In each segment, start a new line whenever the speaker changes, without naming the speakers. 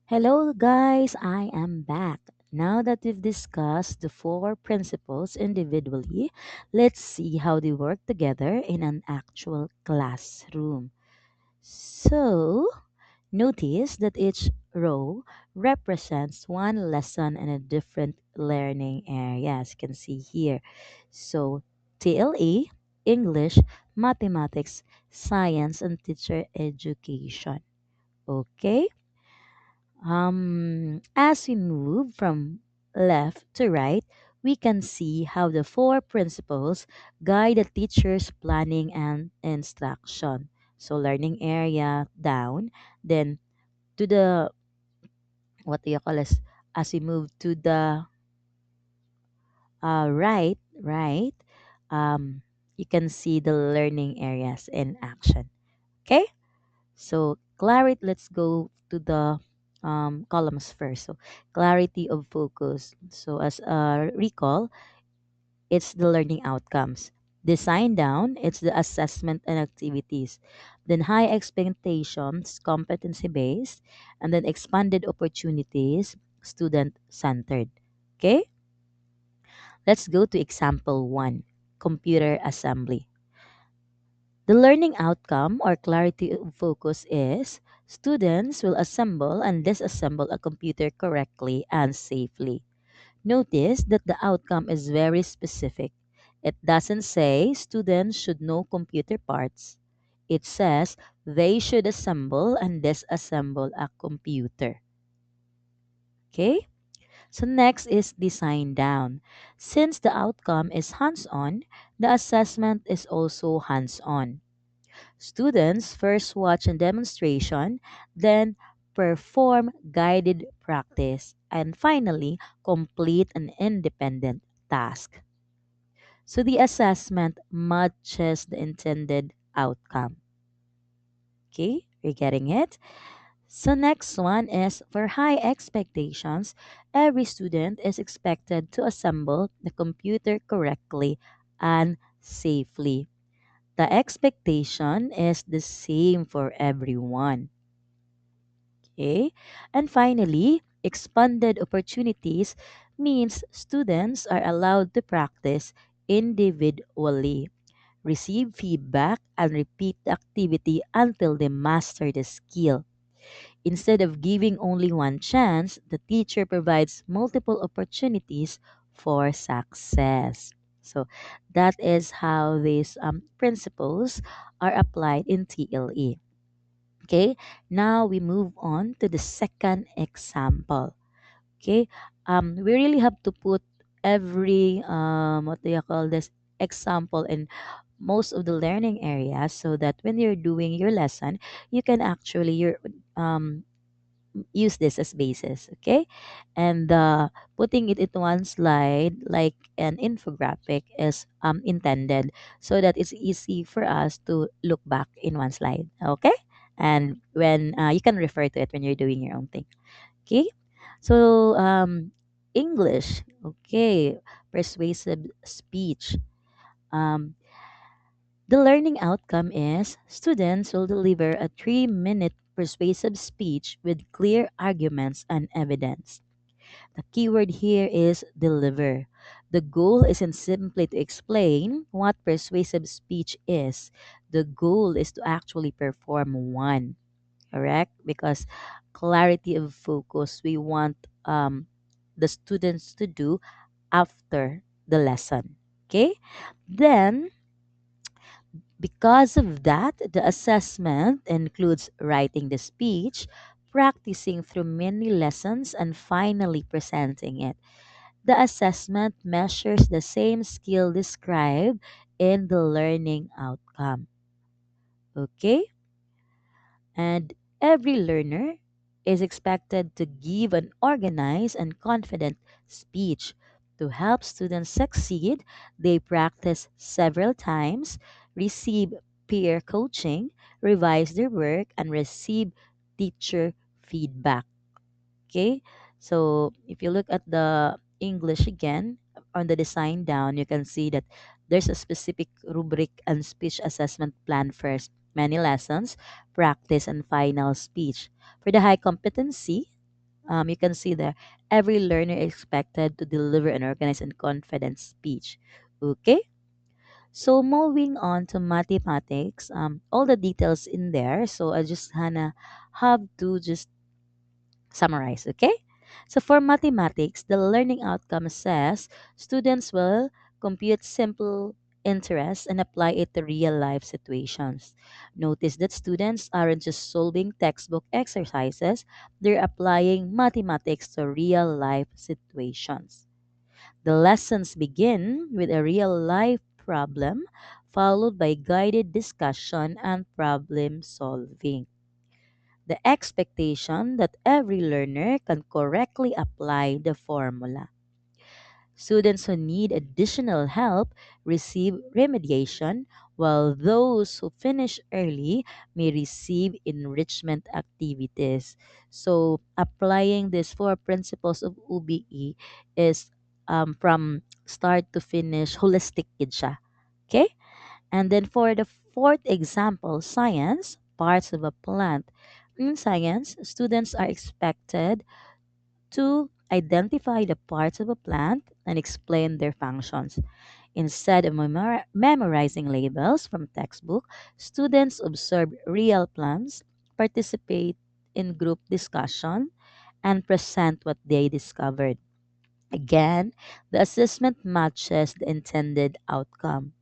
Hello, guys. I am back. Now that we've discussed the four principles individually, let's see how they work together in an actual classroom. So, notice that each row represents one lesson in a different learning area, as you can see here. So, TLE, English, Mathematics, Science, and Teacher Education. Okay? As we move from left to right, we can see how the four principles guide the teacher's planning and instruction. So, learning area down, then to the what do you call this? As we move to the right, um, you can see the learning areas in action. Okay. So clarity, let's go to the columns first. So clarity of focus. So as a recall, it's the learning outcomes. Design down, it's the assessment and activities. Then high expectations, competency based, and then expanded opportunities, student centered. Okay, let's go to example one, computer assembly. The learning outcome or clarity of focus is students will assemble and disassemble a computer correctly and safely. Notice that the outcome is very specific. It doesn't say students should know computer parts. It says they should assemble and disassemble a computer. Okay? So next is design down. Since the outcome is hands-on, the assessment is also hands-on. Students first watch a demonstration, then perform guided practice, and finally complete an independent task. So the assessment matches the intended outcome. Okay, you're getting it? So next one is for high expectations, every student is expected to assemble the computer correctly and safely. The expectation is the same for everyone. Okay? And finally, expanded opportunities means students are allowed to practice individually, receive feedback, and repeat the activity until they master the skill. Instead of giving only one chance, the teacher provides multiple opportunities for success. So that is how these principles are applied in TLE. Okay, now we move on to the second example. Okay, we really have to put every what do you call this example in most of the learning areas so that when you're doing your lesson, you can actually um use this as basis. Okay, and putting it in one slide like an infographic is intended so that it's easy for us to look back in one slide. Okay, and when you can refer to it when you're doing your own thing. Okay, so English. Okay, persuasive speech. um, the learning outcome is students will deliver a 3-minute persuasive speech with clear arguments and evidence. The keyword here is deliver. The goal isn't simply to explain what persuasive speech is. The goal is to actually perform one, correct? Because clarity of focus, we want the students to do after the lesson. Okay? Then, because of that, the assessment includes writing the speech, practicing through many lessons, and finally presenting it. The assessment measures the same skill described in the learning outcome. Okay? And every learner is expected to give an organized and confident speech. To help students succeed, they practice several times, receive peer coaching, revise their work, and receive teacher feedback. Okay, so if you look at the English again on the design down, you can see that there's a specific rubric and speech assessment plan first, many lessons, practice, and final speech. For the high competency, You can see there, every learner is expected to deliver an organized and confident speech. Okay? So moving on to mathematics, all the details in there. So I just kinda have to just summarize, okay? So for mathematics, the learning outcome says students will compute simple interest and apply it to real life situations. Notice that students aren't just solving textbook exercises, they're applying mathematics to real life situations. The lessons begin with a real life problem, followed by guided discussion and problem solving. The expectation that every learner can correctly apply the formula. Students who need additional help receive remediation, while those who finish early may receive enrichment activities. So, applying these four principles of UBE is from start to finish holistic kid siya. Okay? And then for the fourth example, science, parts of a plant. In science, students are expected to identify the parts of a plant and explain their functions. Instead of memorizing labels from textbook, students observe real plants, participate in group discussion, and present what they discovered. Again, the assessment matches the intended outcome.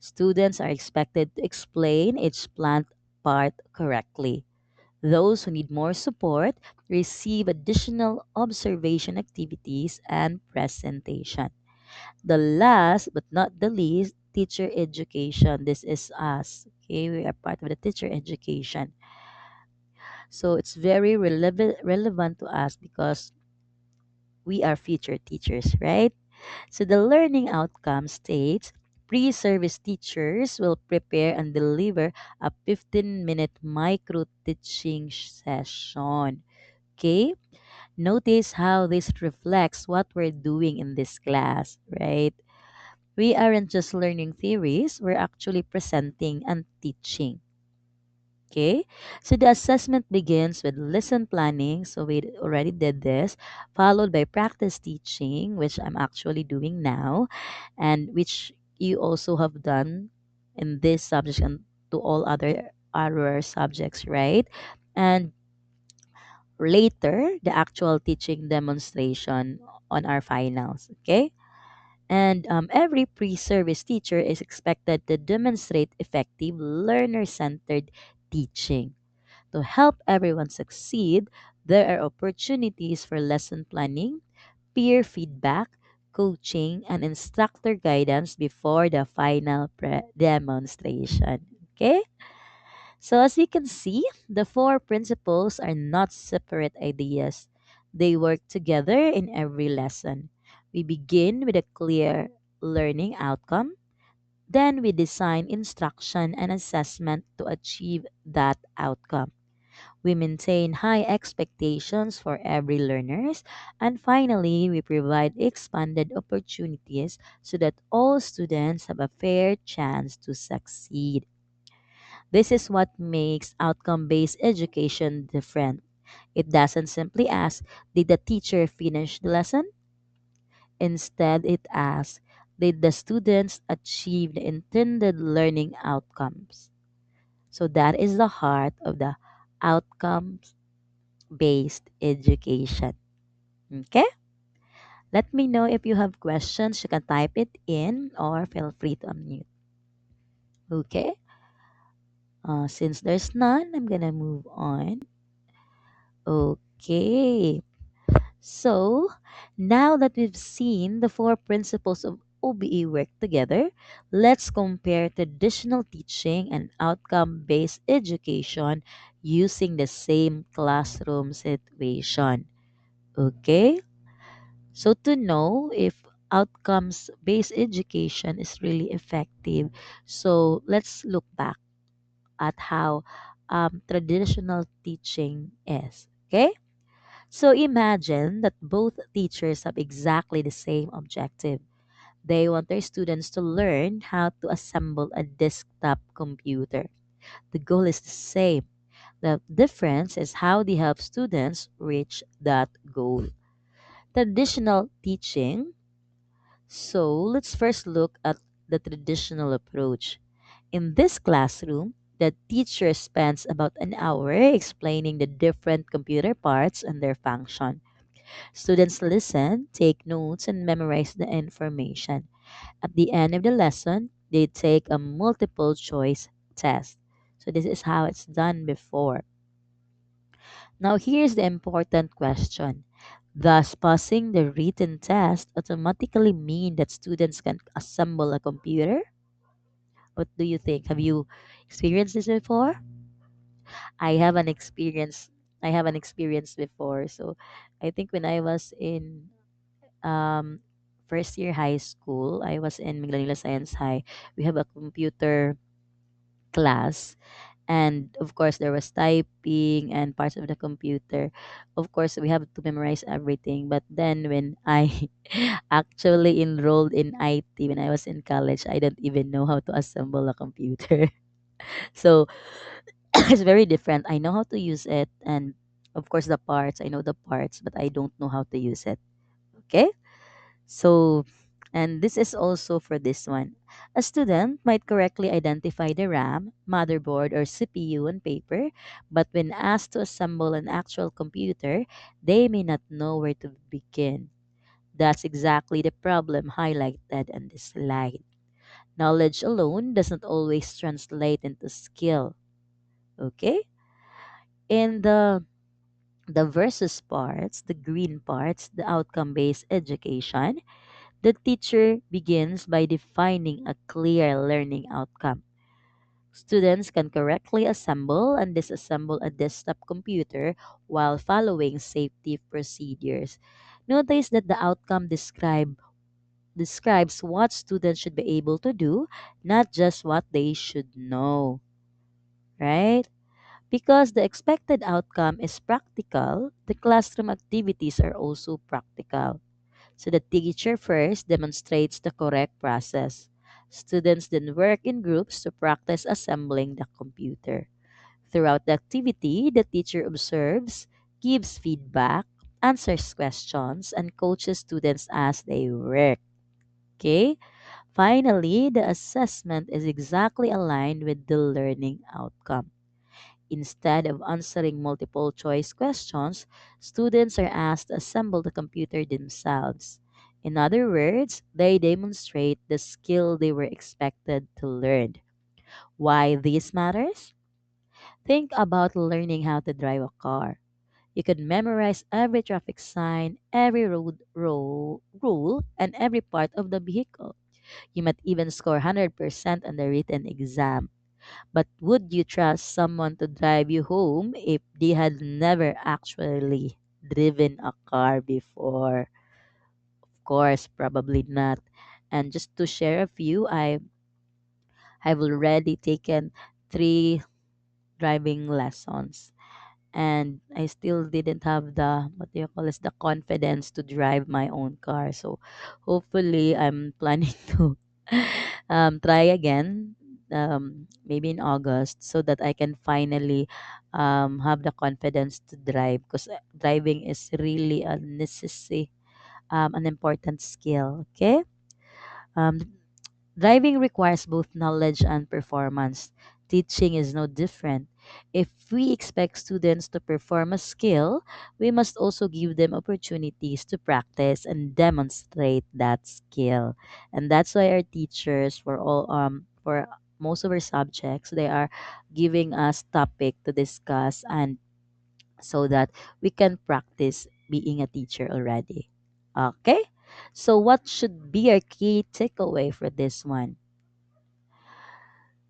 Students are expected to explain each plant part correctly. Those who need more support receive additional observation activities and presentation. The last but not the least, teacher education. This is us. Okay, we are part of the teacher education. So it's very relevant to us because we are future teachers, right? So the learning outcome states pre-service teachers will prepare and deliver a 15-minute micro teaching session. Okay? Notice how this reflects what we're doing in this class, right? We aren't just learning theories, we're actually presenting and teaching. Okay, so the assessment begins with lesson planning. So we already did this, followed by practice teaching, which I'm actually doing now, and which you also have done in this subject and to all other subjects, right? And later, the actual teaching demonstration on our finals. Okay. And every pre service teacher is expected to demonstrate effective learner centered teaching. To help everyone succeed, there are opportunities for lesson planning, peer feedback, coaching, and instructor guidance before the final demonstration. Okay? So, as we can see, the four principles are not separate ideas, they work together in every lesson. We begin with a clear learning outcome, then we design instruction and assessment to achieve that outcome. We maintain high expectations for every learners, and finally, we provide expanded opportunities so that all students have a fair chance to succeed. This is what makes outcome-based education different. It doesn't simply ask, did the teacher finish the lesson? Instead, it asks, did the students achieve the intended learning outcomes? So that is the heart of the outcomes based education. Okay? Let me know if you have questions. You can type it in or feel free to unmute. Okay? Since there's none, I'm gonna move on. Okay. So, now that we've seen the four principles of OBE work together, let's compare traditional teaching and outcome based education using the same classroom situation. Okay? So, to know if outcomes based education is really effective, so let's look back at how traditional teaching is. Okay? So imagine that both teachers have exactly the same objective. They want their students to learn how to assemble a desktop computer. The goal is the same. The difference is how they help students reach that goal. Traditional teaching. So let's first look at the traditional approach. In this classroom, the teacher spends about an hour explaining the different computer parts and their function. Students listen, take notes, and memorize the information. At the end of the lesson, they take a multiple choice test. So this is how it's done before. Now here's the important question. Does passing the written test automatically mean that students can assemble a computer? What do you think? Have you experienced this before? I have an experience. I have an experience before. So I think when I was in um, first year high school, I was in Minglanila Science High. We have a computer class, and of course there was typing and parts of the computer. Of course we have to memorize everything, but then when I actually enrolled in IT when I was in college, I don't even know how to assemble a computer. So it's very different. I know how to use it, and of course the parts, I know the parts, but I don't know how to use it. Okay. So, and this is also for this one. A student might correctly identify the RAM, motherboard, or CPU on paper, but when asked to assemble an actual computer, they may not know where to begin. That's exactly the problem highlighted on this slide. Knowledge alone does not always translate into skill. Okay? In the versus parts, the green parts, the outcome based education, the teacher begins by defining a clear learning outcome. Students can correctly assemble and disassemble a desktop computer while following safety procedures. Notice that the outcome describes what students should be able to do, not just what they should know, right? Because the expected outcome is practical, the classroom activities are also practical. So the teacher first demonstrates the correct process. Students then work in groups to practice assembling the computer. Throughout the activity, the teacher observes, gives feedback, answers questions, and coaches students as they work. Okay? Finally, the assessment is exactly aligned with the learning outcome. Instead of answering multiple choice questions, students are asked to assemble the computer themselves. In other words, they demonstrate the skill they were expected to learn. Why this matters? Think about learning how to drive a car. You could memorize every traffic sign, every rule, and every part of the vehicle. You might even score 100% on the written exam. But would you trust someone to drive you home if they had never actually driven a car before? Of course, probably not. And just to share a few, I have already taken 3 driving lessons, and I still didn't have the what do you call this, the confidence to drive my own car. So hopefully I'm planning to try again, maybe in August, so that I can finally have the confidence to drive, because driving is really a necessity, an important skill. Okay. um, Driving requires both knowledge and performance. Teaching is no different. If we expect students to perform a skill, we must also give them opportunities to practice and demonstrate that skill. And that's why our teachers for most of our subjects, they are giving us topic to discuss, and so that we can practice being a teacher already. Okay? So what should be our key takeaway for this one?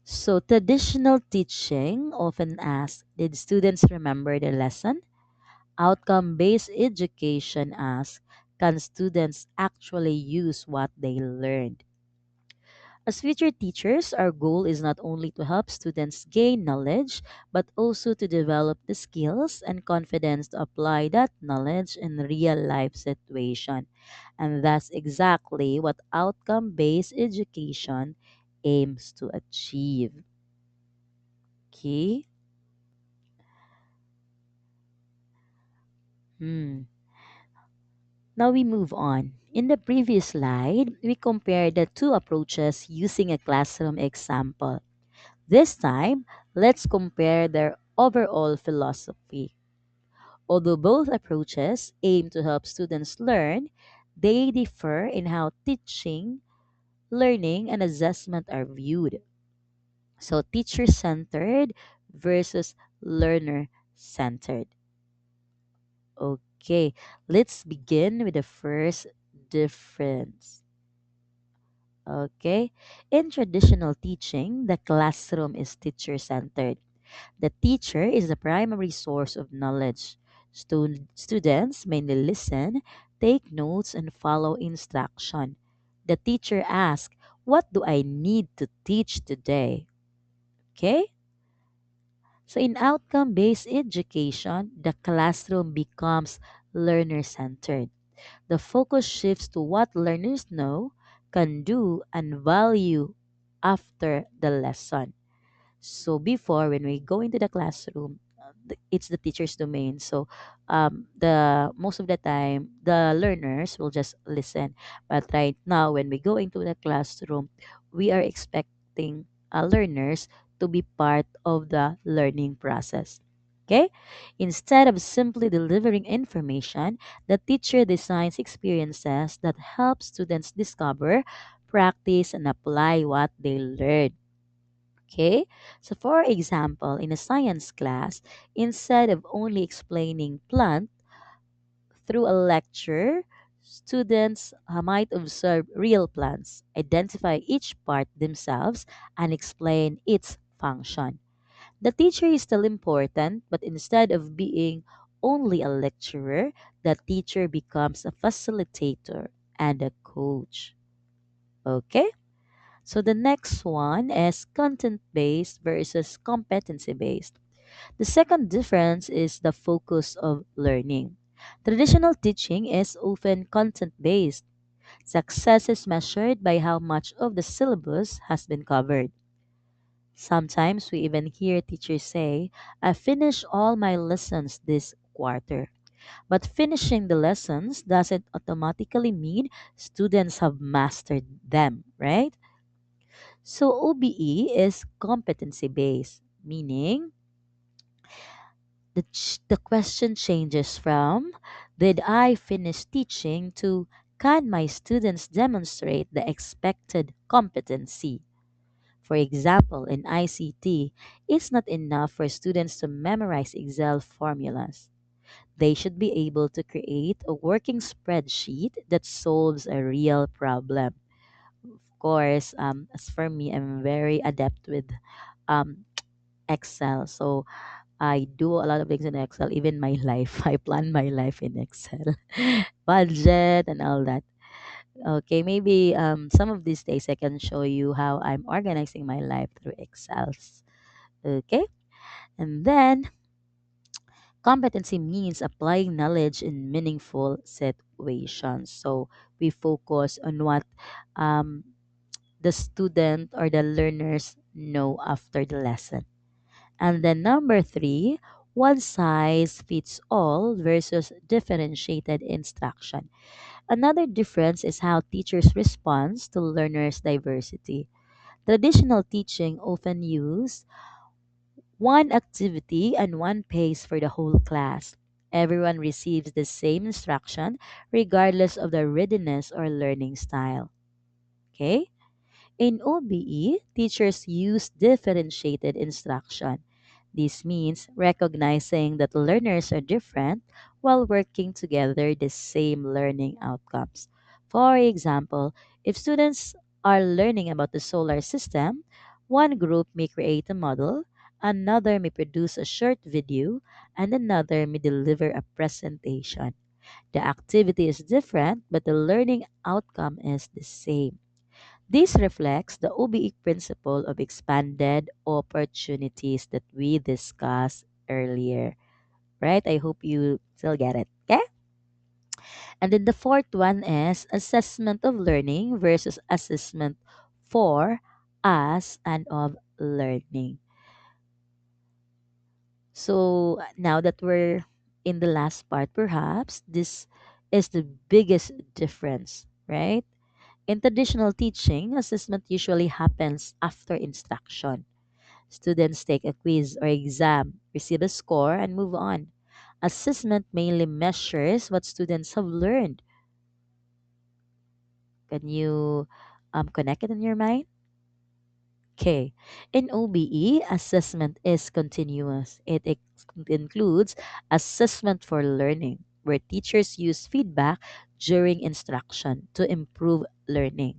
So, traditional teaching often asks, did students remember the lesson? Outcome based education asks, can students actually use what they learned? As future teachers, our goal is not only to help students gain knowledge, but also to develop the skills and confidence to apply that knowledge in real life situation. And that's exactly what outcome based education aims to achieve. Okay? Hmm. Now we move on. In the previous slide, we compared the two approaches using a classroom example. This time, let's compare their overall philosophy. Although both approaches aim to help students learn, they differ in how teaching, learning, and assessment are viewed. So, teacher centered versus learner centered. Okay, let's begin with the first difference. Okay, in traditional teaching, the classroom is teacher centered. The teacher is the primary source of knowledge. Students mainly listen, take notes, and follow instruction. The teacher asks, "What do I need to teach today?" Okay? So, in outcome based education, the classroom becomes learner centered. The focus shifts to what learners know, can do, and value after the lesson. So before, when we go into the classroom, it's the teacher's domain. So the most of the time, the learners will just listen. But right now, when we go into the classroom, we are expecting learners to be part of the learning process. Okay? Instead of simply delivering information, the teacher designs experiences that help students discover, practice, and apply what they learn. Okay, so for example, in a science class, instead of only explaining plant through a lecture, students might observe real plants, identify each part themselves, and explain its function. The teacher is still important, but instead of being only a lecturer, the teacher becomes a facilitator and a coach. Okay? So the next one is content based versus competency based. The second difference is the focus of learning. Traditional teaching is often content based. Success is measured by how much of the syllabus has been covered. Sometimes we even hear teachers say, "I finished all my lessons this quarter." But finishing the lessons doesn't automatically mean students have mastered them, right? So OBE is competency based, meaning the question changes from "Did I finish teaching?" to "Can my students demonstrate the expected competency?" For example, in ICT, it's not enough for students to memorize Excel formulas. They should be able to create a working spreadsheet that solves a real problem. Of course, as for me, I'm very adept with um, Excel. So I do a lot of things in Excel, even my life. I plan my life in Excel, budget and all that. Okay, maybe some of these days I can show you how I'm organizing my life through Excels. Okay, and then competency means applying knowledge in meaningful situations. So we focus on what um, the student or the learners know after the lesson. And then number three, one size fits all versus differentiated instruction. Another difference is how teachers respond to learners' diversity. Traditional teaching often use one activity and one pace for the whole class. Everyone receives the same instruction regardless of their readiness or learning style. Okay? In OBE, teachers use differentiated instruction. This means recognizing that learners are different while working together the same learning outcomes. For example, if students are learning about the solar system, one group may create a model, another may produce a short video, and another may deliver a presentation. The activity is different, but the learning outcome is the same. This reflects the OBE principle of expanded opportunities that we discussed earlier, right? I hope you still get it. Okay? And then the fourth one is assessment of learning versus assessment for us and of learning. So now that we're in the last part, perhaps this is the biggest difference, right? In traditional teaching, assessment usually happens after instruction. Students take a quiz or exam, receive a score, and move on. Assessment mainly measures what students have learned. Can you connect it in your mind? Okay. In OBE, assessment is continuous. Includes assessment for learning, where teachers use feedback during instruction to improve learning.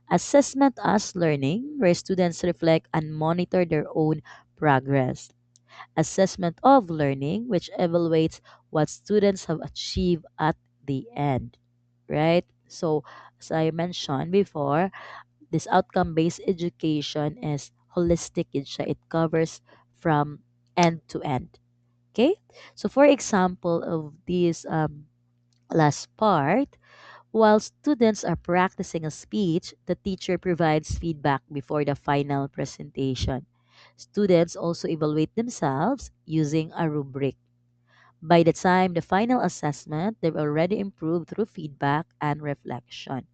Assessment as learning, where students reflect and monitor their own progress. Assessment of learning, which evaluates what students have achieved at the end. Right? So, as I mentioned before, this outcome-based education is holistic in siya. It covers from end to end. Okay? So for example of this last part, while students are practicing a speech, the teacher provides feedback before the final presentation. Students also evaluate themselves using a rubric. By the time the final assessment, they've already improved through feedback and reflection.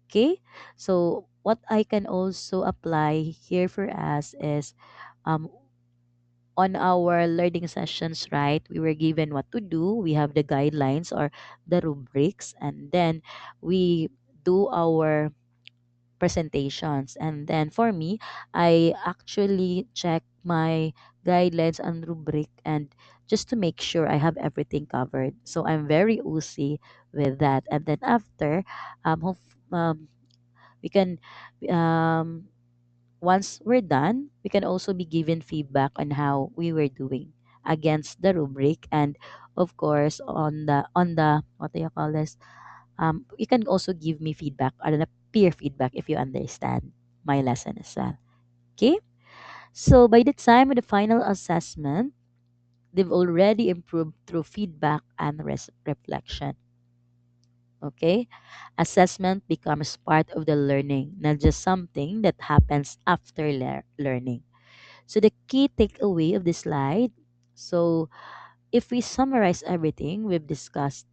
Okay, so what I can also apply here for us is um, on our learning sessions, right? We were given what to do, we have the guidelines or the rubrics, and then we do our presentations. And then for me, I actually check my guidelines and rubric and just to make sure I have everything covered. So I'm very oozy with that. And then after, we can um, once we're done, we can also be given feedback on how we were doing against the rubric, and of course on the what do you call this, you can also give me feedback or the peer feedback if you understand my lesson as well. Okay, so by the time of the final assessment, they've already improved through feedback and reflection. Okay, assessment becomes part of the learning, not just something that happens after learning. So the key takeaway of this slide, so if we summarize everything we've discussed,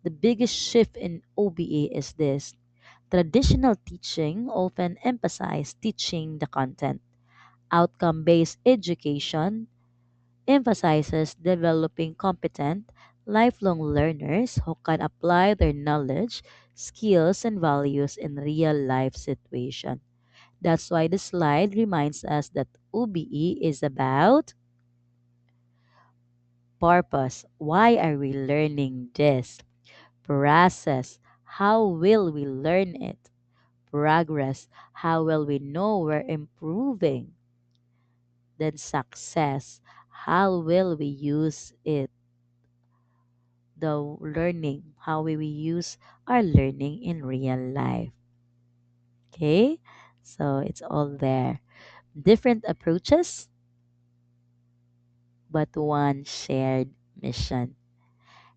the biggest shift in OBA is this. Traditional teaching often emphasized teaching the content. Outcome-based education emphasizes developing competent, lifelong learners who can apply their knowledge, skills, and values in real life situations. That's why the slide reminds us that OBE is about purpose. Why are we learning this? Process. How will we learn it? Progress. How will we know we're improving? Then success. How will we use it? The learning. How will we use our learning in real life? Okay? So it's all there. Different approaches, but one shared mission,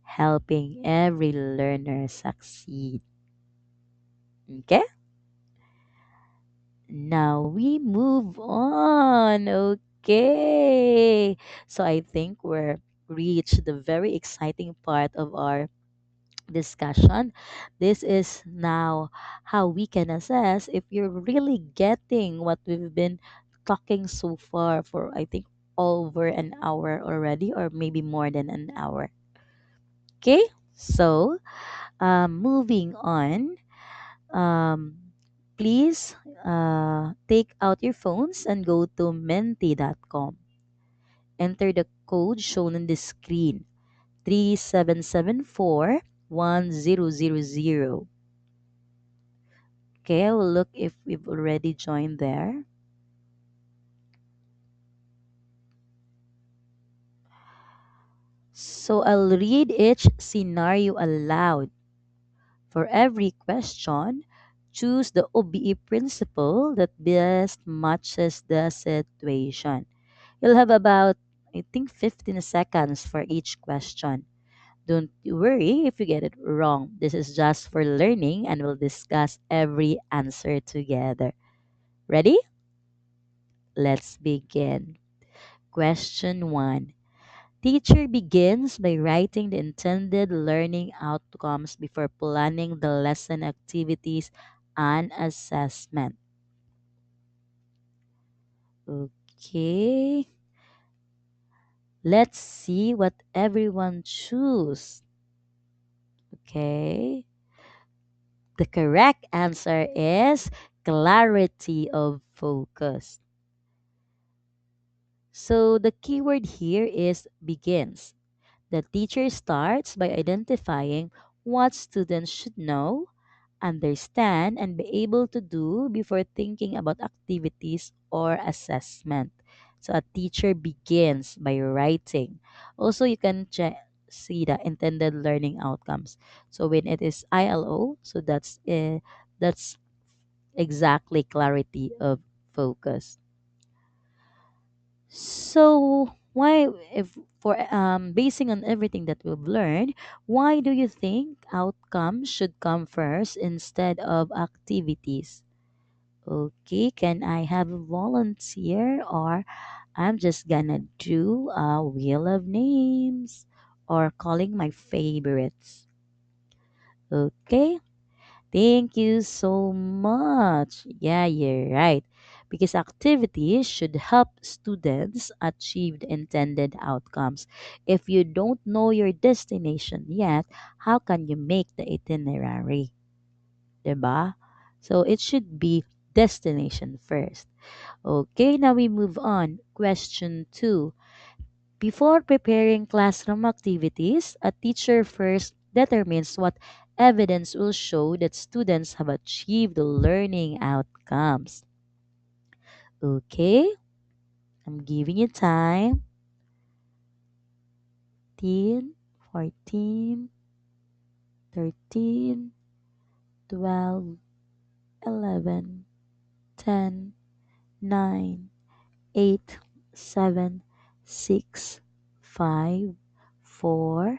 helping every learner succeed. Okay? Now we move on. Okay. So I think we're reached the very exciting part of our discussion. This is now how we can assess if you're really getting what we've been talking so far for, I think, over an hour already, or maybe more than an hour. Okay. So moving on. Please take out your phones and go to menti.com. Enter the code shown on the screen, 37741000. Okay, I will look if we've already joined there. So I'll read each scenario aloud. For every question, choose the OBE principle that best matches the situation. You'll have about, I think, 15 seconds for each question. Don't worry if you get it wrong. This is just for learning and we'll discuss every answer together. Ready? Let's begin. Question 1. Teacher begins by writing the intended learning outcomes before planning the lesson activities and assessment. Okay, let's see what everyone choose. Okay, the correct answer is clarity of focus. So the keyword here is begins. The teacher starts by identifying what students should know, understand, and be able to do before thinking about activities or assessment. So a teacher begins by writing. Also, you can see the intended learning outcomes. So when it is ILO, so that's exactly clarity of focus. So why if for basing on everything that we've learned, why do you think outcomes should come first instead of activities? Okay, can I have a volunteer or I'm just gonna do a wheel of names or calling my favorites. Okay? Thank you so much. Yeah, you're right. Because activities should help students achieve the intended outcomes. If you don't know your destination yet, how can you make the itinerary? Diba? So it should be destination first. Okay, now we move on. Question 2. Before preparing classroom activities, a teacher first determines what evidence will show that students have achieved the learning outcomes. Okay, I'm giving you time. 10, 14, 13, 12, 11, 10, 9, 8, 7, 6, 5, 4,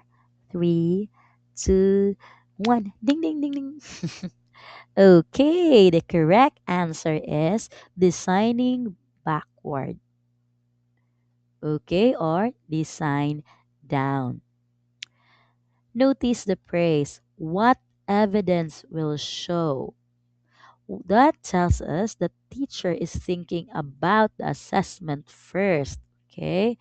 3, 2, 1. Ding, ding, ding, ding. Okay, the correct answer is designing backward. Okay, or design down. Notice the phrase, what evidence will show. That tells us the teacher is thinking about the assessment first. Okay,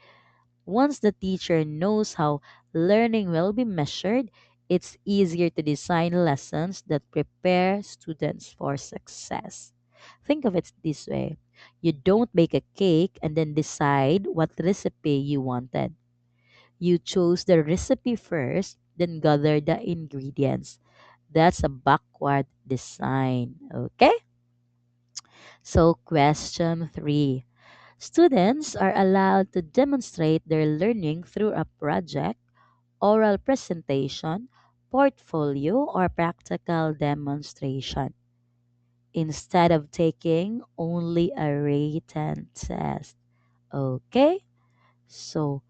once the teacher knows how learning will be measured, it's easier to design lessons that prepare students for success. Think of it this way, you don't bake a cake and then decide what recipe you wanted. You chose the recipe first, then gather the ingredients. That's a backward design. Okay? So, question 3. Students are allowed to demonstrate their learning through a project, oral presentation, portfolio, or practical demonstration instead of taking only a written test. Okay? So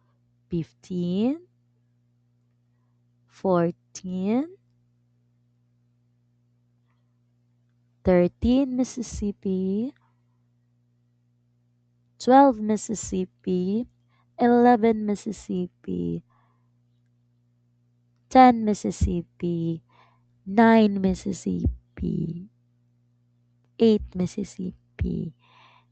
15, 14, 13 Mississippi, 12 Mississippi, 11 Mississippi, 10 Mississippi, 9 Mississippi, 8 Mississippi,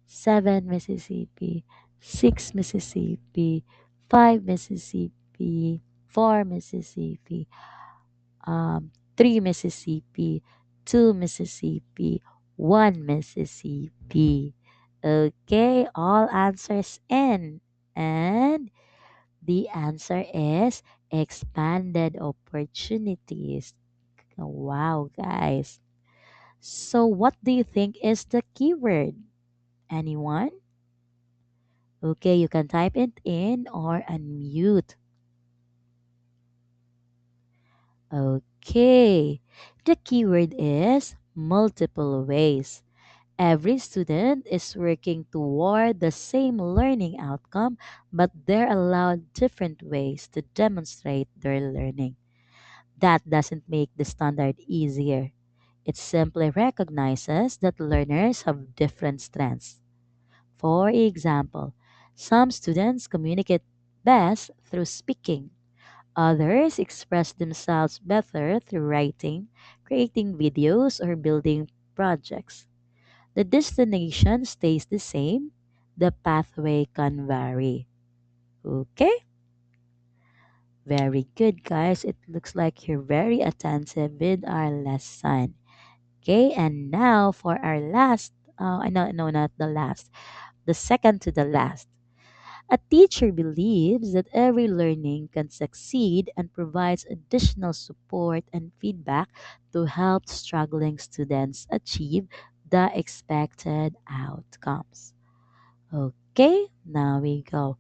7 Mississippi, 6 Mississippi, 5 Mississippi, 4 Mississippi, 3 Mississippi, 2 Mississippi, 1 Mississippi. Okay, all answers in. And the answer is expanded opportunities. Wow, guys. So, what do you think is the keyword? Anyone? Okay, you can type it in or unmute. Okay, the keyword is multiple ways. Every student is working toward the same learning outcome, but they're allowed different ways to demonstrate their learning. That doesn't make the standard easier. It simply recognizes that learners have different strengths. For example, some students communicate best through speaking. Others express themselves better through writing, creating videos, or building projects. The destination stays the same, the pathway can vary. Okay? Very good, guys. It looks like you're very attentive with our lesson. Okay, and now for our last, no, not the last, the second to the last. A teacher believes that every learning can succeed and provides additional support and feedback to help struggling students achieve the expected outcomes. Okay, now we go.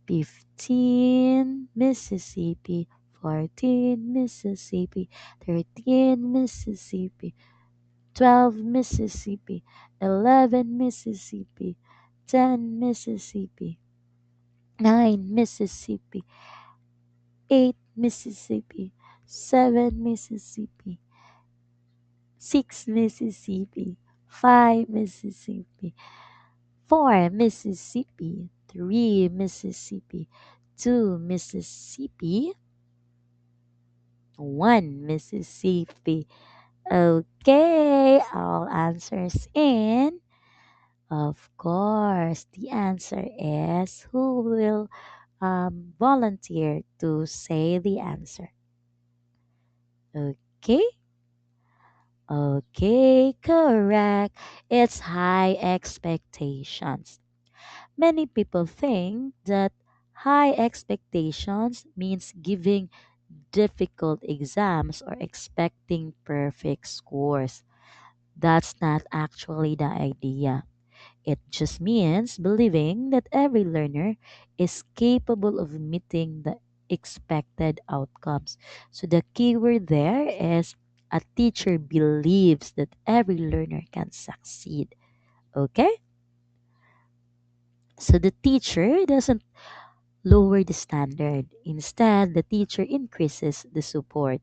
15 Mississippi, 14 Mississippi, 13 Mississippi, 12 Mississippi, 11 Mississippi, 10 Mississippi, 9 Mississippi, 8 Mississippi, 7 Mississippi, 6 Mississippi, 5 Mississippi, 4 Mississippi, 3 Mississippi, 2 Mississippi, 1 Mississippi. Okay, all answers in. Of course, the answer is who will volunteer to say the answer. Okay, okay, correct. It's high expectations. Many people think that high expectations means giving difficult exams or expecting perfect scores. That's not actually the idea. It just means believing that every learner is capable of meeting the expected outcomes. So the key word there is a teacher believes that every learner can succeed. Okay? So the teacher doesn't lower the standard. Instead, the teacher increases the support.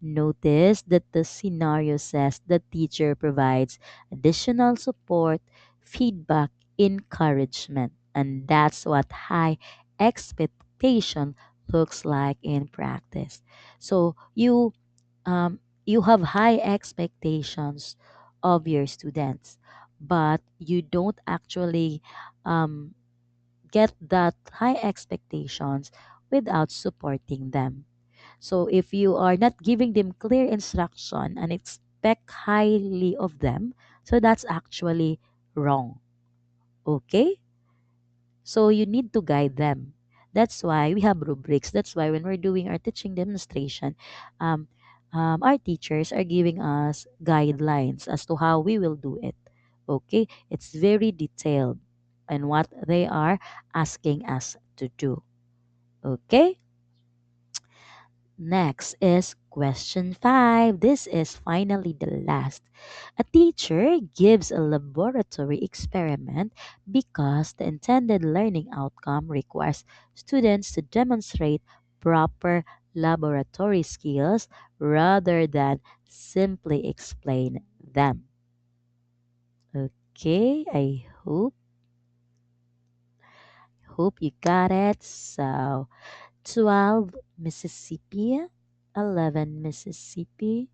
Notice that the scenario says the teacher provides additional support, feedback, encouragement. And that's what high expectation looks like in practice. So you have high expectations of your students, but you don't actually um, get that high expectations without supporting them. So if you are not giving them clear instruction and expect highly of them, so that's actually wrong. Okay? So you need to guide them. That's why we have rubrics. That's why when we're doing our teaching demonstration, um, our teachers are giving us guidelines as to how we will do it. Okay? It's very detailed and what they are asking us to do. Okay? Next is question 5. This is finally the last. A teacher gives a laboratory experiment because the intended learning outcome requires students to demonstrate proper laboratory skills rather than simply explain them. Okay, I hope you got it. So 12 Mississippi, 11 Mississippi,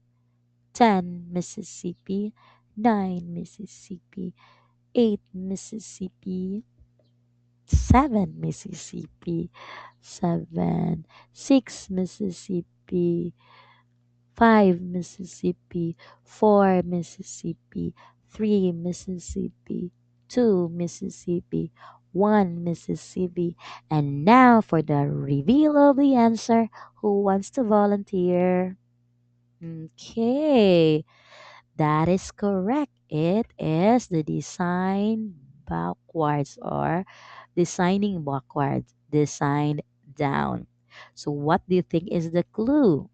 10 Mississippi, 9 Mississippi, 8 Mississippi, 7 Mississippi, 7, 6 Mississippi, 5 Mississippi, 4 Mississippi, 3 Mississippi, 2 Mississippi, 1 Mississippi. And now for the reveal of the answer. Who wants to volunteer? Okay, that is correct. It is the design backwards or designing backwards, design down. So, what do you think is the clue?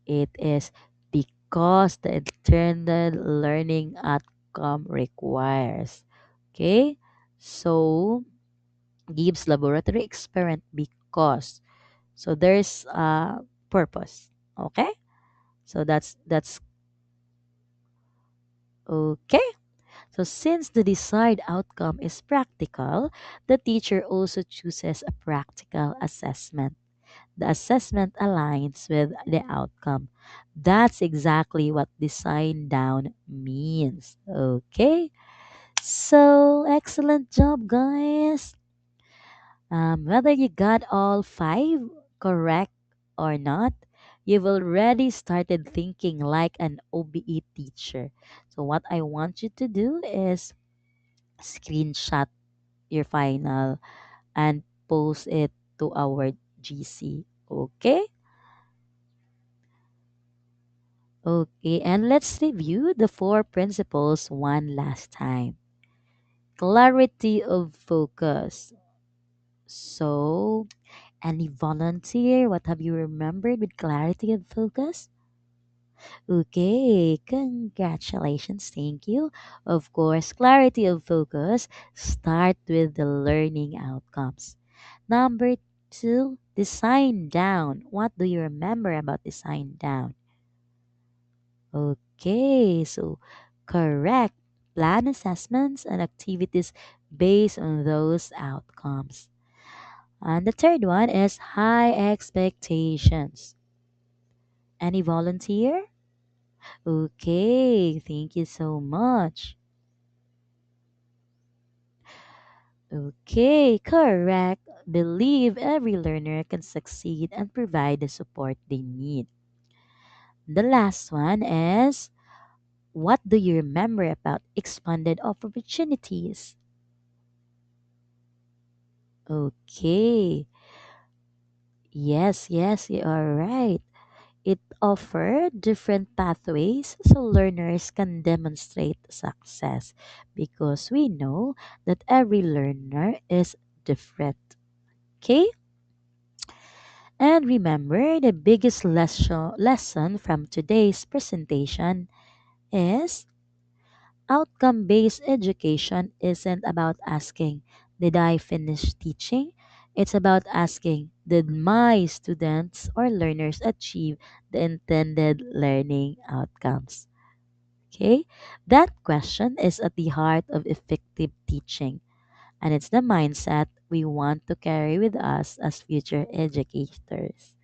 It is because the intended learning outcome requires. Okay, so gives laboratory experiment because. So there's a purpose. Okay, so that's okay. So, since the desired outcome is practical, the teacher also chooses a practical assessment. The assessment aligns with the outcome. That's exactly what design down means. Okay? So, excellent job, guys. Whether you got all five correct or not, you've already started thinking like an OBE teacher. So, what I want you to do is screenshot your final and post it to our GC. Okay? Okay, and let's review the four principles one last time. Clarity of focus. So, any volunteer? What have you remembered with clarity of focus? Okay, congratulations. Thank you. Of course, clarity of focus start with the learning outcomes. Number two, design down. What do you remember about design down? Okay, so correct. Plan assessments and activities based on those outcomes. And the third one is high expectations. Any volunteer? Okay, thank you so much. Okay, correct. Believe every learner can succeed and provide the support they need. The last one is what do you remember about expanded opportunities? Okay, yes, you are right. It offered different pathways so learners can demonstrate success because we know that every learner is different. Okay? And remember, the biggest lesson from today's presentation is outcome based education isn't about asking, did I finish teaching? It's about asking, did my students or learners achieve the intended learning outcomes? Okay? That question is at the heart of effective teaching, and it's the mindset we want to carry with us as future educators.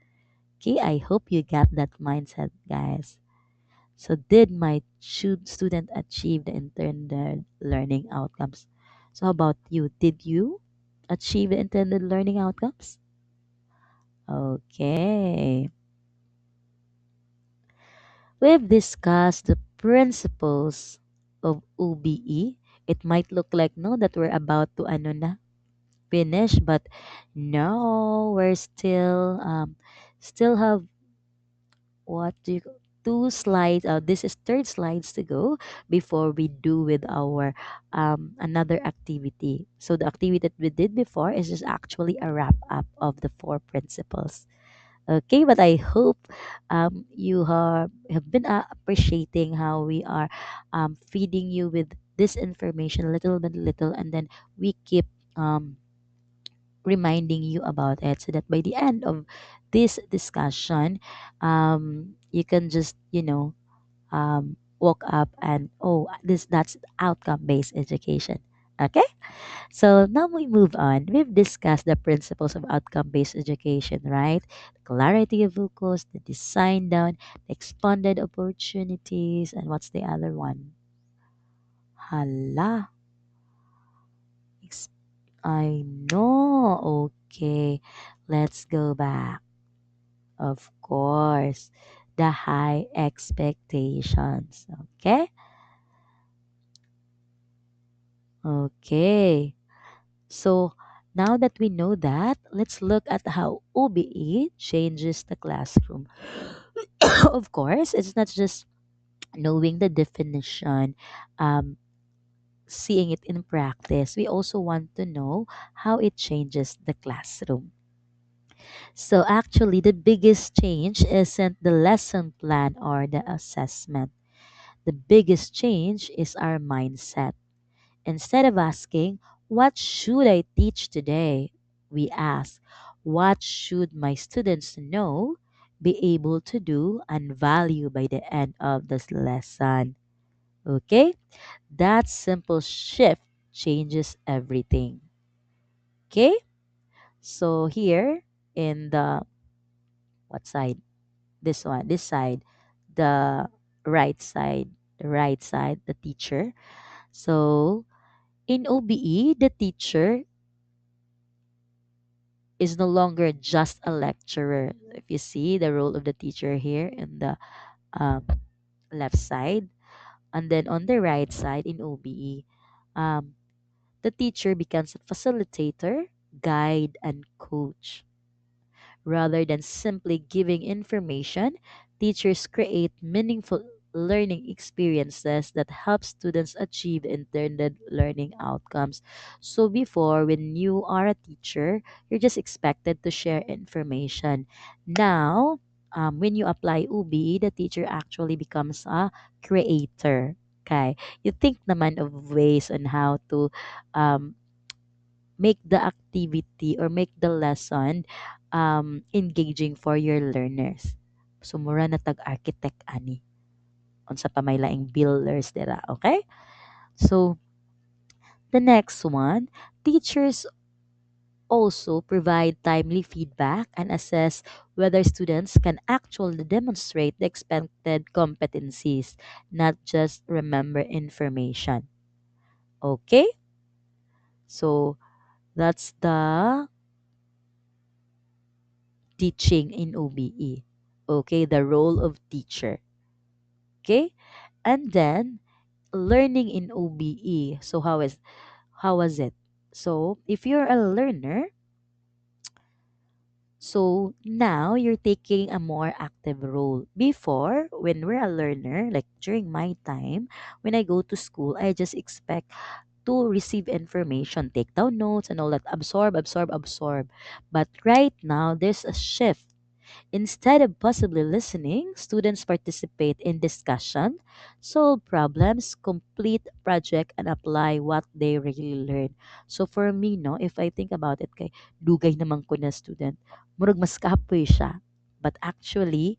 Okay, I hope you got that mindset, guys. So, did my student achieve the intended learning outcomes? So, how about you? Did you achieve the intended learning outcomes? Okay. We've discussed the principles of OBE. It might look like no that we're about to ano na finish, but no, we're still have what do you two slides this is third slides to go before we do with our another activity. So the activity that we did before is just actually a wrap up of the four principles. Okay, but I hope you have been appreciating how we are feeding you with this information little by little, and then we keep um, reminding you about it so that by the end of this discussion, you can just, walk up and, oh, that's outcome based education. Okay, so now we move on. We've discussed the principles of outcome based education, right? The clarity of focus, the design down, the expanded opportunities, and what's the other one? Hala, ex- I know. Okay, let's go back. Of course, the high expectations. Okay, okay. So now that we know that, let's look at how OBE changes the classroom. Of course, it's not just knowing the definition, um, seeing it in practice. We also want to know how it changes the classroom. So actually, the biggest change isn't the lesson plan or the assessment. The biggest change is our mindset. Instead of asking, what should I teach today? We ask, what should my students know, be able to do, and value by the end of this lesson? Okay? That simple shift changes everything. Okay? So here in the what side? This one, this side, the the right side, the teacher. So in OBE, the teacher is no longer just a lecturer. If you see the role of the teacher here in the um, left side, and then on the right side in OBE, um, the teacher becomes a facilitator, guide, and coach. Rather than simply giving information, teachers create meaningful learning experiences that help students achieve intended learning outcomes. So before, when you are a teacher, you're just expected to share information. Now, when you apply UBI, the teacher actually becomes a creator. Okay. You think naman of ways on how to um, make the activity or make the lesson engaging for your learners. So mura na tag architect ani unsa pa may laing builders dira, okay? So the next one, teachers also provide timely feedback and assess whether students can actually demonstrate the expected competencies, not just remember information. Okay? So that's the teaching in OBE. Okay, the role of teacher. Okay? And then learning in OBE. So how was it? So if you're a learner, so now you're taking a more active role. Before, when we're a learner, like during my time, when I go to school, I just expect to receive information, take down notes and all that, absorb, absorb, absorb. But right now, there's a shift. Instead of possibly listening, students participate in discussion, solve problems, complete project, and apply what they really learn. So for me, no, if I think about it, kay dugay naman ko na student, murag mas kapoy siya. But actually,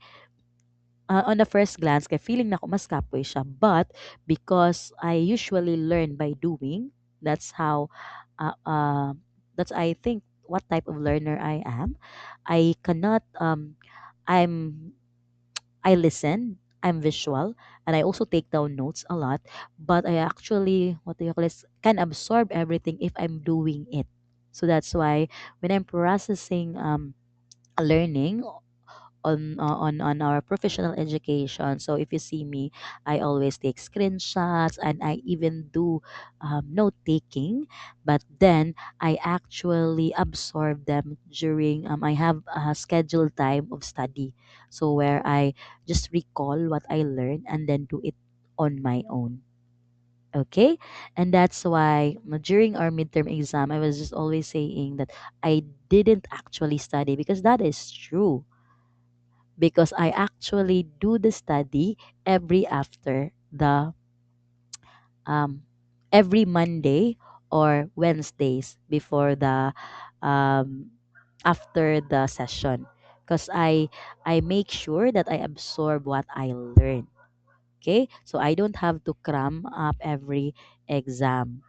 on the first glance, kay feeling na ko mas kapoy siya. But because I usually learn by doing, that's how, uh, uh, that's I think what type of learner I am. I cannot I'm I listen, I'm visual, and I also take down notes a lot, but I actually what do you call this can absorb everything if I'm doing it. So that's why when I'm processing learning on our professional education. So if you see me, I always take screenshots and I even do note taking. But then I actually absorb them during I have a scheduled time of study. So where I just recall what I learned and then do it on my own. Okay, and that's why during our midterm exam, I was just always saying that I didn't actually study because that is true because I actually do the study every after the um every Monday or Wednesdays before the um after the session because I make sure that I absorb what I learn. Okay? So I don't have to cram up every exam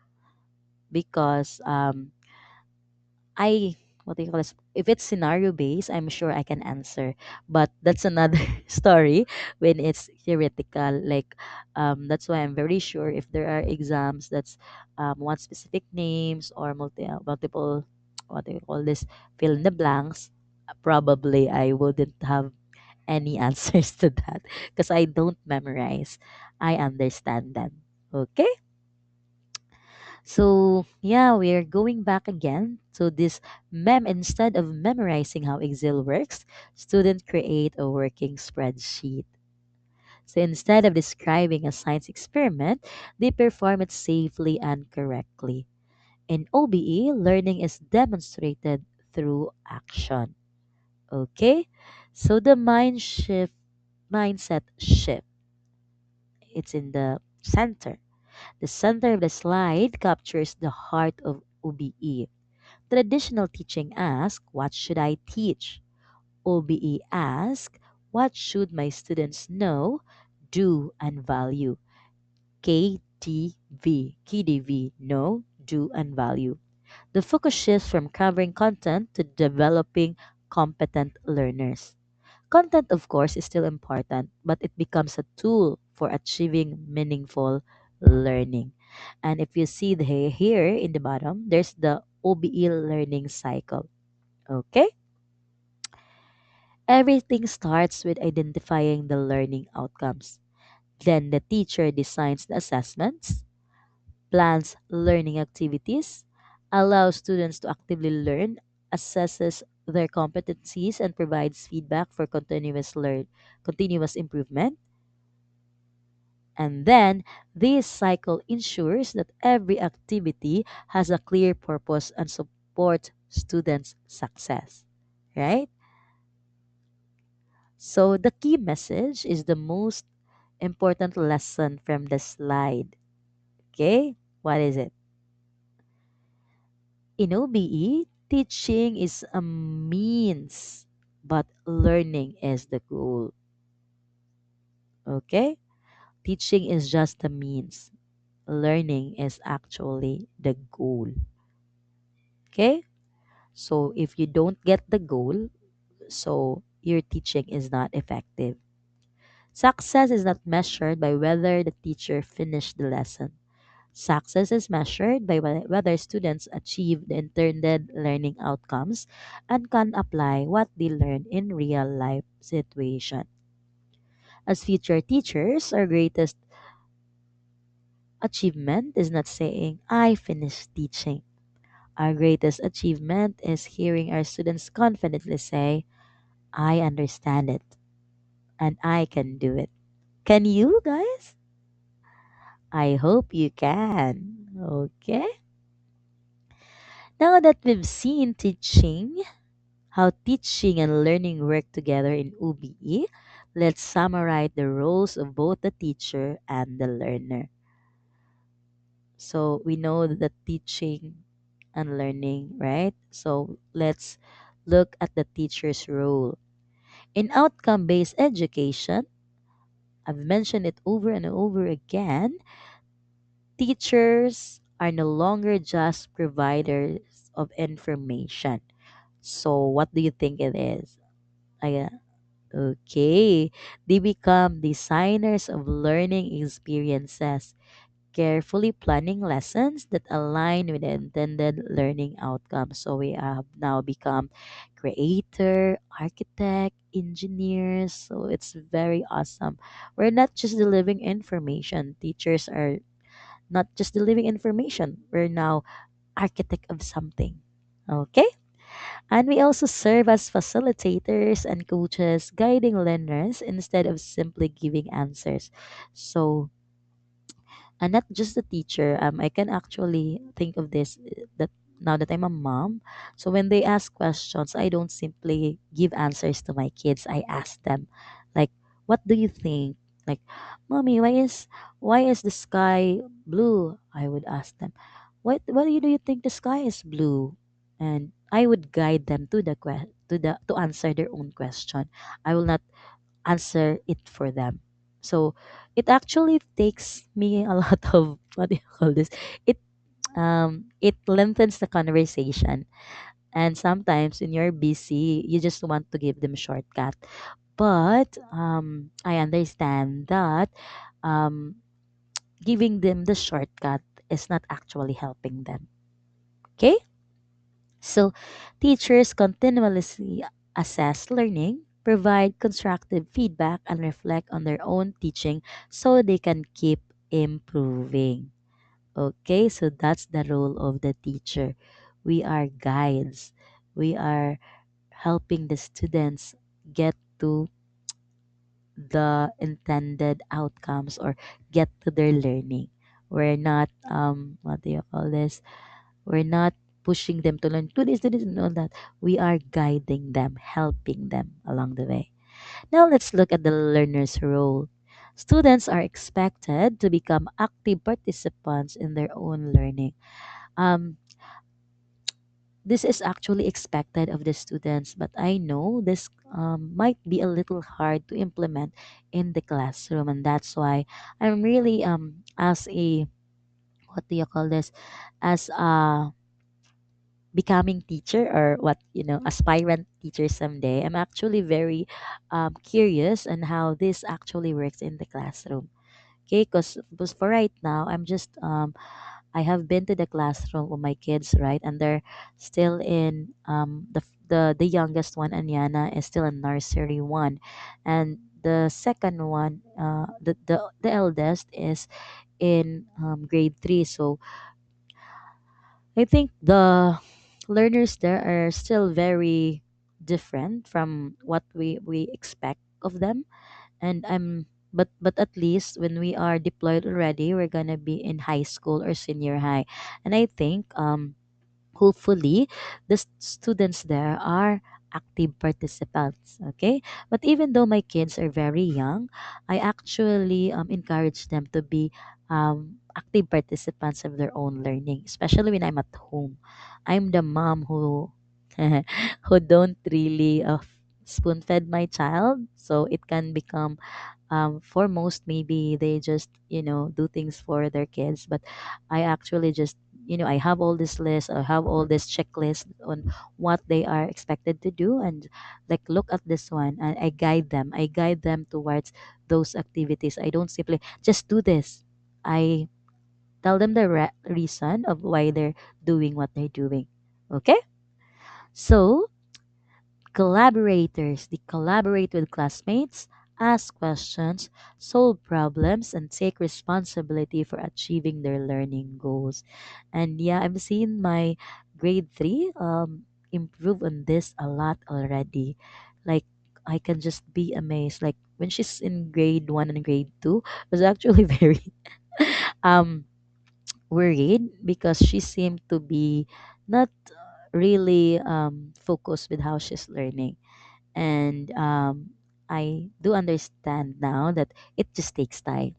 because I what do you call this? If it's scenario based, I'm sure I can answer. But that's another story when it's theoretical. Like that's why I'm very sure if there are exams that's one specific names or multiple what do you call this fill in the blanks. Probably I wouldn't have any answers to that because I don't memorize. I understand them. Okay. So, yeah, we're going back again to this instead of memorizing how Excel works, students create a working spreadsheet. So instead of describing a science experiment, they perform it safely and correctly. In OBE, learning is demonstrated through action. Okay? So the mindset shift, it's in the center. The center of the slide captures the heart of OBE. Traditional teaching asks, what should I teach? OBE asks, what should my students know, do, and value? KDV, know, do, and value. The focus shifts from covering content to developing competent learners. Content, of course, is still important, but it becomes a tool for achieving meaningful learning. And if you see here in the bottom, there's the OBE learning cycle. Okay? Everything starts with identifying the learning outcomes. Then the teacher designs the assessments, plans learning activities, allows students to actively learn, assesses their competencies, and provides feedback for continuous improvement. And then this cycle ensures that every activity has a clear purpose and supports students' success. Right? So the key message is the most important lesson from the slide. Okay? What is it? In OBE, teaching is a means, but learning is the goal. Okay? Teaching is just a means. Learning is actually the goal. Okay? So if you don't get the goal, so your teaching is not effective. Success is not measured by whether the teacher finished the lesson. Success is measured by whether students achieve the intended learning outcomes and can apply what they learn in real life situation. As future teachers, our greatest achievement is not saying, I finished teaching. Our greatest achievement is hearing our students confidently say, I understand it and I can do it. Can you guys? I hope you can. Okay. Now that we've seen teaching, how teaching and learning work together in OBE, let's summarize the roles of both the teacher and the learner. So we know that teaching and learning, right? So let's look at the teacher's role. In outcome based education, I've mentioned it over and over again, teachers are no longer just providers of information. So, what do you think it is? I, okay, they become designers of learning experiences, carefully planning lessons that align with the intended learning outcomes. So we have now become creator, architect, engineers. So it's very awesome. We're not just delivering information. Teachers are not just delivering information. We're now architect of something. Okay? And we also serve as facilitators and coaches, guiding learners instead of simply giving answers. So and not just the teacher. I can actually think of this that now that I'm a mom, so when they ask questions, I don't simply give answers to my kids. I ask them, like, "What do you think?" Like, "Mommy, why is the sky blue?" I would ask them, "Why do you think the sky is blue?" And I would guide them to to answer their own question. I will not answer it for them. So it actually takes me a lot of what do you call this? It lengthens the conversation. And sometimes when you're busy, you just want to give them shortcut. But I understand that um, giving them the shortcut is not actually helping them. Okay? So, teachers continuously assess learning, provide constructive feedback, and reflect on their own teaching so they can keep improving. Okay, so that's the role of the teacher. We are guides, we are helping the students get to the intended outcomes or get to their learning. We're not, what do you call this? We're not pushing them to learn, do this, and all that. We are guiding them, helping them along the way. Now let's look at the learner's role. Students are expected to become active participants in their own learning. Um, this is actually expected of the students, but I know this might be a little hard to implement in the classroom, and that's why I'm really as a, what do you call this, as a becoming teacher, or what, aspirant teacher someday, I'm actually very curious on how this actually works in the classroom. Okay, because for right now, I have been to the classroom of my kids, right? And they're still in the youngest one, Anyana, is still in nursery one, and the second one, the eldest, is in grade three. So I think the learners there are still very different from what we expect of them. And but at least when we are deployed already, we're gonna be in high school or senior high. And I think hopefully the students there are active participants. Okay, but even though my kids are very young, I actually encourage them to be active participants of their own learning, especially when I'm at home. I'm the mom who who don't really spoon fed my child, so it can become for most, maybe they just do things for their kids, but I actually just, I have all this list, I have all this checklist on what they are expected to do, and like, look at this one, and I guide them towards those activities. I don't simply just do this. I tell them the reason of why they're doing what they're doing. Okay, so collaborators. They collaborate with classmates, ask questions, solve problems, and take responsibility for achieving their learning goals. And yeah, I'm seeing my grade three improve on this a lot already. Like, I can just be amazed. Like, when she's in grade one and grade two, I was actually very um worried because she seemed to be not really focused with how she's learning. And I do understand now that it just takes time.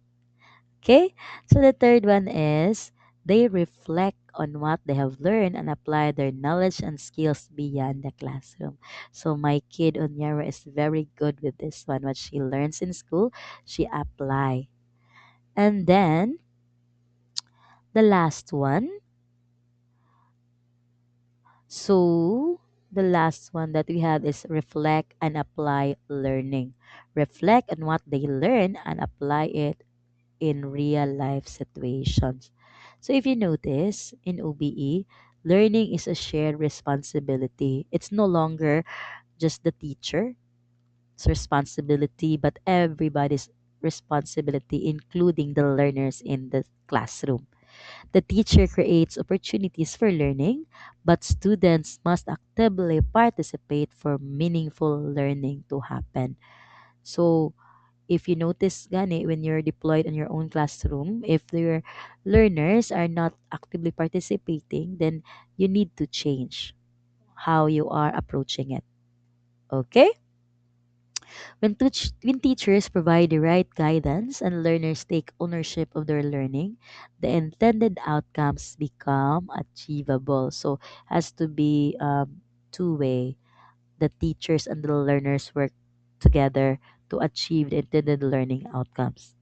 Okay, so the third one is they reflect on what they have learned and apply their knowledge and skills beyond the classroom. So my kid Onyara is very good with this one. What she learns in school, she apply. And then the last one, so the last one that we have is reflect and apply learning. Reflect on what they learn and apply it in real life situations. So if you notice in OBE, learning is a shared responsibility. It's no longer just the teacher's responsibility, but everybody's responsibility, including the learners in the classroom. The teacher creates opportunities for learning, but students must actively participate for meaningful learning to happen. So, if you notice, Gani, when you're deployed in your own classroom, if your learners are not actively participating, then you need to change how you are approaching it. Okay? When teachers provide the right guidance and learners take ownership of their learning, the intended outcomes become achievable. So, has to be two-way. The teachers and the learners work together to achieve the intended learning outcomes.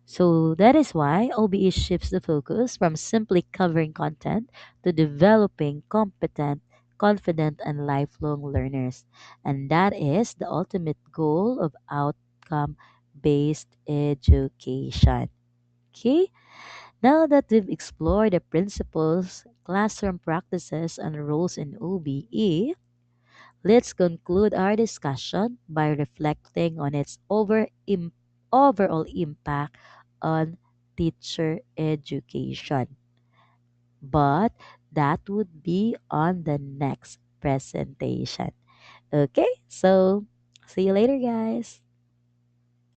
So that is why OBE shifts the focus from simply covering content to developing competent, confident, and lifelong learners. And that is the ultimate goal of outcome based education. Okay, now that we've explored the principles, classroom practices, and roles in OBE, let's conclude our discussion by reflecting on its overall impact on teacher education. But that would be on the next presentation. Okay, so see you later, guys.